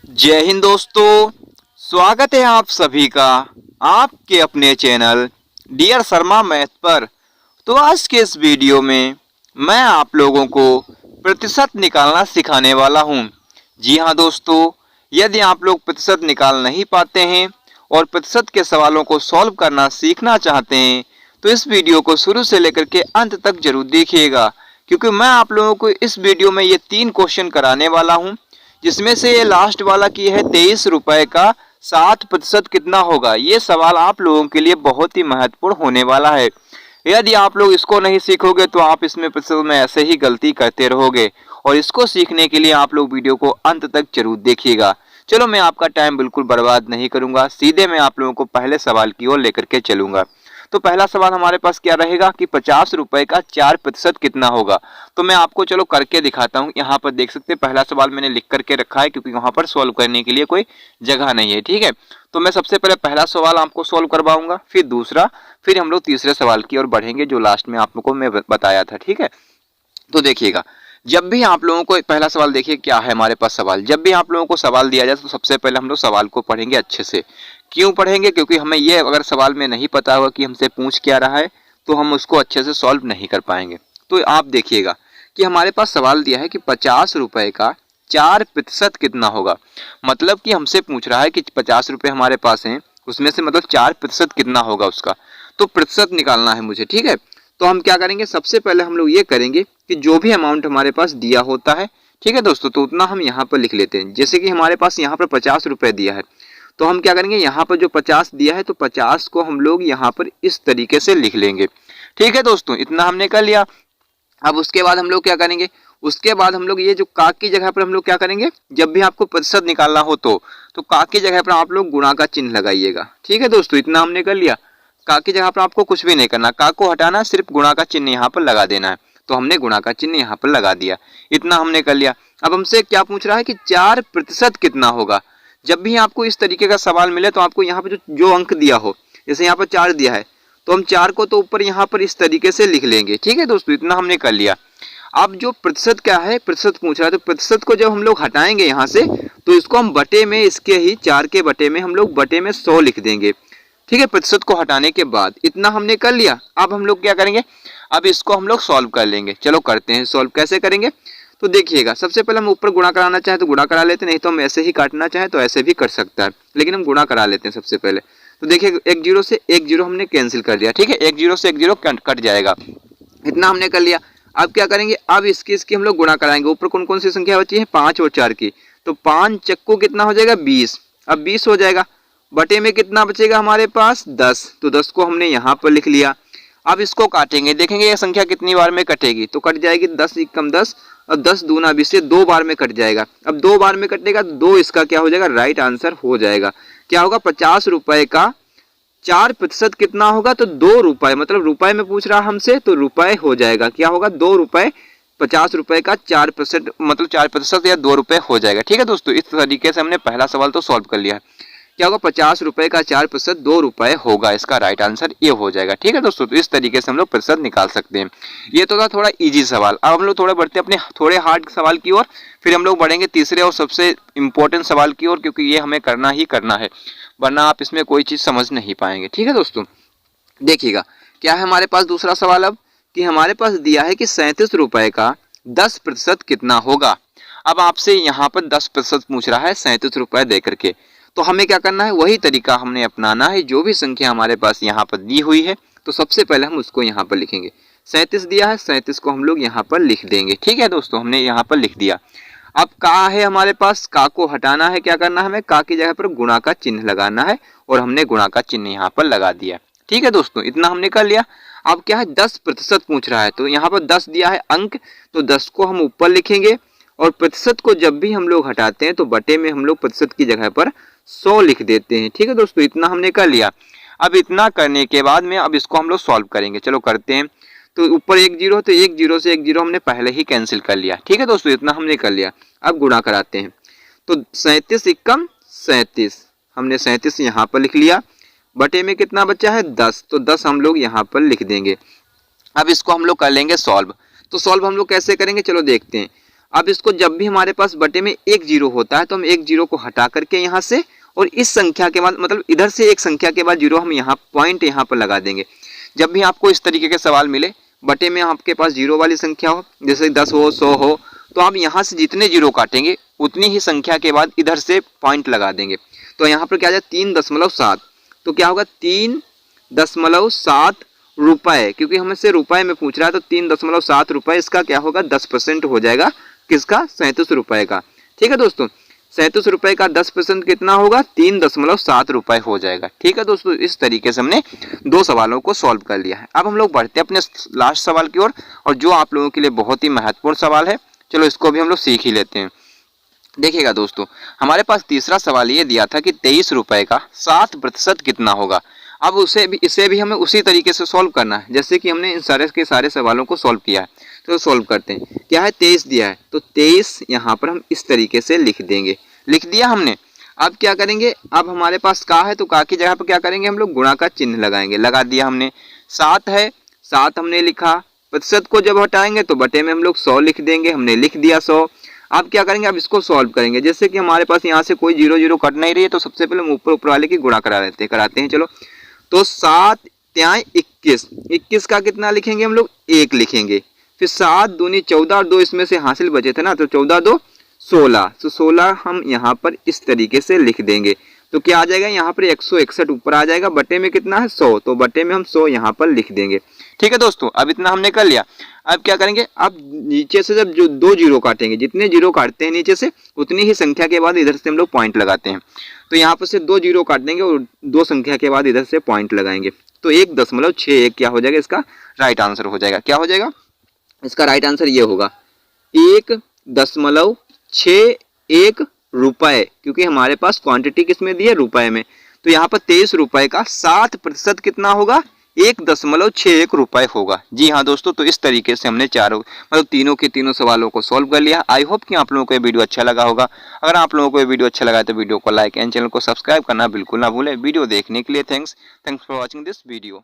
जय हिंद दोस्तों, स्वागत है आप सभी का आपके अपने चैनल डियर शर्मा मैथ पर। तो आज के इस वीडियो में मैं आप लोगों को प्रतिशत निकालना सिखाने वाला हूं। जी हां दोस्तों, यदि आप लोग प्रतिशत निकाल नहीं पाते हैं और प्रतिशत के सवालों को सॉल्व करना सीखना चाहते हैं तो इस वीडियो को शुरू से लेकर के अंत तक जरूर देखिएगा, क्योंकि मैं आप लोगों को इस वीडियो में ये 3 क्वेश्चन कराने वाला हूं, जिसमें से ये लास्ट वाला की है 23 रुपए का 60% कितना होगा। ये सवाल आप लोगों के लिए बहुत ही महत्वपूर्ण होने वाला है। यदि आप लोग इसको नहीं सीखोगे तो आप इसमें प्रतिशत में ऐसे ही गलती करते रहोगे, और इसको सीखने के लिए आप लोग वीडियो को अंत तक जरूर देखिएगा। चलो, मैं आपका टाइम बिल्कुल बर्बाद नहीं करूंगा, सीधे मैं आप लोगों को पहले सवाल की ओर लेकर के चलूंगा। तो पहला सवाल हमारे पास क्या रहेगा कि 50 रुपए का 4% कितना होगा। तो मैं आपको चलो करके दिखाता हूँ। यहाँ पर देख सकते हैं पहला सवाल मैंने लिख करके रखा है, क्योंकि वहां पर सॉल्व करने के लिए कोई जगह नहीं है। ठीक है, तो मैं सबसे पहले पहला सवाल आपको सॉल्व करवाऊंगा, फिर दूसरा, फिर हम लोग तीसरे सवाल की ओर बढ़ेंगे जो लास्ट में आप लोगों को मैं बताया था। ठीक है, तो देखिएगा, जब भी आप लोगों को पहला सवाल देखिए क्या है हमारे पास सवाल। जब भी आप लोगों को सवाल दिया जाए तो सबसे पहले हम लोग सवाल को पढ़ेंगे अच्छे से। क्यों पढ़ेंगे? क्योंकि हमें ये अगर सवाल में नहीं पता होगा कि हमसे पूछ क्या रहा है तो हम उसको अच्छे से सॉल्व नहीं कर पाएंगे। तो आप देखिएगा कि हमारे पास सवाल दिया है कि 50 रुपए का 4% कितना होगा। मतलब कि हमसे पूछ रहा है कि 50 रुपए हमारे पास हैं, उसमें से मतलब 4% कितना होगा उसका। तो प्रतिशत निकालना है मुझे। ठीक है, तो हम क्या करेंगे, सबसे पहले हम लोग ये करेंगे कि जो भी अमाउंट हमारे पास दिया होता है, ठीक है दोस्तों, तो उतना हम यहाँ पर लिख लेते हैं। जैसे कि हमारे पास यहाँ पर 50 रुपए दिया है, तो हम क्या करेंगे, यहाँ पर जो 50 दिया है तो 50 को हम लोग यहाँ पर इस तरीके से लिख लेंगे। ठीक है दोस्तों, इतना हमने कर लिया। अब उसके बाद हम लोग क्या करेंगे, उसके बाद हम लोग ये जो का की जगह पर हम लोग क्या करेंगे, जब भी आपको प्रतिशत निकालना हो तो का की जगह पर आप लोग गुणा का चिन्ह लगाइएगा। ठीक है दोस्तों, इतना हमने कर लिया। का की जगह पर आपको कुछ भी नहीं करना, का को हटाना, सिर्फ गुणा का चिन्ह यहाँ पर लगा देना है। तो हमने गुणा का चिन्ह यहाँ पर लगा दिया, इतना हमने कर लिया। अब हमसे क्या पूछ रहा है कि 4% कितना होगा। जब भी आपको इस तरीके का सवाल मिले तो आपको यहाँ पर जो अंक दिया हो, जैसे यहाँ पर 4 दिया है तो हम 4 को तो ऊपर यहाँ पर इस तरीके से लिख लेंगे। ठीक है दोस्तों, इतना हमने कर लिया। अब जो प्रतिशत क्या है, प्रतिशत पूछ रहा है, तो प्रतिशत को जब हम लोग हटाएंगे यहाँ से तो इसको हम बटे में, इसके ही 4 के बटे में हम लोग बटे में 100 लिख देंगे। ठीक है, प्रतिशत को हटाने के बाद इतना हमने कर लिया। अब हम लोग क्या करेंगे, अब इसको हम लोग सॉल्व कर लेंगे। चलो करते हैं सॉल्व। कैसे करेंगे तो देखिएगा, सबसे पहले हम ऊपर गुणा कराना चाहे तो गुणा करा लेते हैं, नहीं तो हम ऐसे ही काटना चाहे तो ऐसे भी कर सकता है, लेकिन हम गुणा करा लेते हैं सबसे पहले। तो देखिए, एक जीरो से एक जीरो हमने कैंसिल कर दिया। ठीक है, एक जीरो से एक जीरो कट जाएगा, इतना हमने कर लिया। अब क्या करेंगे, अब इसकी हम लोग गुणा कराएंगे। ऊपर कौन कौन सी संख्या बची है, 5 और 4 की, तो 5 चक्कू कितना हो जाएगा, 20। अब 20 हो जाएगा, बटे में कितना बचेगा हमारे पास, 10। तो 10 को हमने यहाँ पर लिख लिया। अब इसको काटेंगे, देखेंगे ये संख्या कितनी बार में कटेगी, तो कट जाएगी 10 एकम 10 और 10 दूना 20 से 2 बार में कट जाएगा। अब 2 बार में कटेगा तो 2 इसका क्या हो जाएगा, राइट आंसर हो जाएगा। क्या होगा, 50 रुपए का 4% कितना होगा, तो 2 रुपए, मतलब रुपए में पूछ रहा हमसे तो रुपए हो जाएगा। क्या होगा, 2 रुपए, 50 रुपए का 4% मतलब 4% या 2 रुपए हो जाएगा। ठीक है दोस्तों, इस तरीके से हमने पहला सवाल तो सॉल्व कर लिया है। क्या होगा, 50 रुपए का 4% 2 रुपए होगा, इसका राइट आंसर ये हो जाएगा। ठीक है दोस्तों, तो इस तरीके से हम लोग प्रतिशत निकाल सकते हैं। ये तो था थोड़ा इजी सवाल। अब हम लोग थोड़ा बढ़ते हैं अपने थोड़े हार्ड सवाल की ओर, फिर हम लोग बढ़ेंगे तीसरे और सबसे इम्पोर्टेंट सवाल की ओर, क्योंकि ये हमें करना ही करना है, वरना आप इसमें कोई चीज समझ नहीं पाएंगे। ठीक है दोस्तों, देखिएगा क्या है हमारे पास दूसरा सवाल। अब कि हमारे पास दिया है कि 37 रुपए का 10% कितना होगा। अब आपसे यहाँ पर 10% पूछ रहा है 37 रुपए दे करके, तो हमें क्या करना है, वही तरीका हमने अपनाना है। जो भी संख्या हमारे पास यहाँ पर दी हुई है तो सबसे पहले हम उसको यहाँ पर लिखेंगे। 37 दिया है, 37 को हम लोग यहाँ पर लिख देंगे। ठीक है दोस्तों, हमने यहाँ पर लिख दिया। अब का है हमारे पास, का को हटाना है, क्या करना है हमें, का की जगह पर गुणा का चिन्ह लगाना है, और हमने गुणा का चिन्ह यहाँ पर लगा दिया। ठीक है दोस्तों, इतना हमने कर लिया। अब क्या है, 10% पूछ रहा है, तो यहाँ पर 10 दिया है अंक, तो 10 को हम ऊपर लिखेंगे, और प्रतिशत को जब भी हम लोग हटाते हैं तो बटे में हम लोग प्रतिशत की जगह पर 100 लिख देते हैं। ठीक है दोस्तों, इतना हमने कर लिया। अब इतना करने के बाद में अब इसको हम लोग सॉल्व करेंगे। चलो करते हैं। तो ऊपर एक जीरो, तो एक जीरो से एक जीरो हमने पहले ही कैंसिल कर लिया। ठीक है दोस्तों, इतना हमने कर लिया। अब गुणा कराते हैं, तो 37 एकम 37, हमने 37 यहाँ पर लिख लिया। बटे में कितना बचा है, 10, तो 10 हम लोग यहाँ पर लिख देंगे। अब इसको हम लोग कर लेंगे सॉल्व। तो सॉल्व हम लोग कैसे करेंगे, चलो देखते हैं। अब इसको जब भी हमारे पास बटे में एक जीरो होता है तो हम एक जीरो को हटा करके यहाँ से और इस संख्या के बाद मतलब इधर से एक संख्या के बाद जीरो हम यहाँ पॉइंट यहाँ पर लगा देंगे। जब भी आपको इस तरीके के सवाल मिले बटे में आपके पास जीरो वाली संख्या हो, जैसे 10 हो 100 हो, तो आप यहाँ से जितने जीरो काटेंगे उतनी ही संख्या के बाद इधर से पॉइंट लगा देंगे। तो यहाँ पर क्या आ जाए 3.7, तो क्या होगा 3.7 रुपए, क्योंकि हमसे रुपए में पूछ रहा है तो 3.7 रुपए इसका क्या होगा 10% हो जाएगा, किसका 37 रुपए का। ठीक है दोस्तों, 37 रुपए का 10% कितना होगा 3.7 रुपए हो जाएगा। ठीक है दोस्तों, इस तरीके से हमने दो सवालों को सॉल्व कर लिया है। अब हम लोग बढ़ते हैं अपने लास्ट सवाल की ओर, और जो आप लोगों के लिए बहुत ही महत्वपूर्ण सवाल है, चलो इसको भी हम लोग सीख ही लेते हैं। देखिएगा दोस्तों, हमारे पास तीसरा सवाल ये दिया था कि 23 रुपए का 7% कितना होगा। अब इसे भी हमें उसी तरीके से सॉल्व करना है जैसे कि हमने इन सारे के सारे सवालों को सॉल्व किया है। तो सॉल्व करते हैं। क्या है 23 दिया है तो 23 यहाँ पर हम इस तरीके से लिख देंगे। लिख दिया हमने। अब क्या करेंगे, अब हमारे पास का है तो का की जगह पर क्या करेंगे हम लोग गुणा का चिन्ह लगाएंगे। लगा दिया हमने। 7 है, 7 हमने लिखा। प्रतिशत को जब हटाएंगे तो बटे में हम लोग 100 लिख देंगे। हमने लिख दिया 100। अब क्या करेंगे, अब इसको सॉल्व करेंगे। जैसे कि हमारे पास यहाँ से कोई जीरो जीरो कट नहीं रही है तो सबसे पहले हम ऊपर वाले की गुणा कराते हैं। चलो तो 7 त्याई 21, 21 का कितना लिखेंगे हम लोग 1 लिखेंगे। फिर 7 दूनी 14 और 2 इसमें से हासिल बचे थे ना, तो 14 2 16, तो 16 हम यहाँ पर इस तरीके से लिख देंगे। तो क्या आ जाएगा यहाँ पर 161 ऊपर आ जाएगा। बटे में कितना है 100, तो बटे में हम 100 यहाँ पर लिख देंगे। ठीक है दोस्तों, अब इतना हमने कर लिया। अब क्या करेंगे, अब नीचे से जब जो 2 जीरो काटेंगे, जितने जीरो काटते हैं नीचे से उतनी ही संख्या के बाद इधर से हम लोग पॉइंट लगाते हैं। तो यहाँ पर से 2 जीरो काट देंगे और 2 संख्या के बाद इधर से पॉइंट लगाएंगे। तो 1.61 क्या हो जाएगा, इसका राइट आंसर हो जाएगा। क्या हो जाएगा इसका राइट आंसर, ये होगा 1.61 रुपए, क्योंकि हमारे पास क्वांटिटी किसमें दी है रुपए में। तो यहाँ पर 23 रुपए का 7% कितना होगा 1.61 रुपए होगा। जी हाँ दोस्तों, तो इस तरीके से हमने तीनों के तीनों सवालों को सॉल्व कर लिया। आई होप कि आप लोगों को ये वीडियो अच्छा लगा होगा। अगर आप लोगों को ये वीडियो अच्छा लगा तो वीडियो को लाइक एंड चैनल को सब्सक्राइब करना बिल्कुल ना भूलें। वीडियो देखने के लिए thanks for watching this video.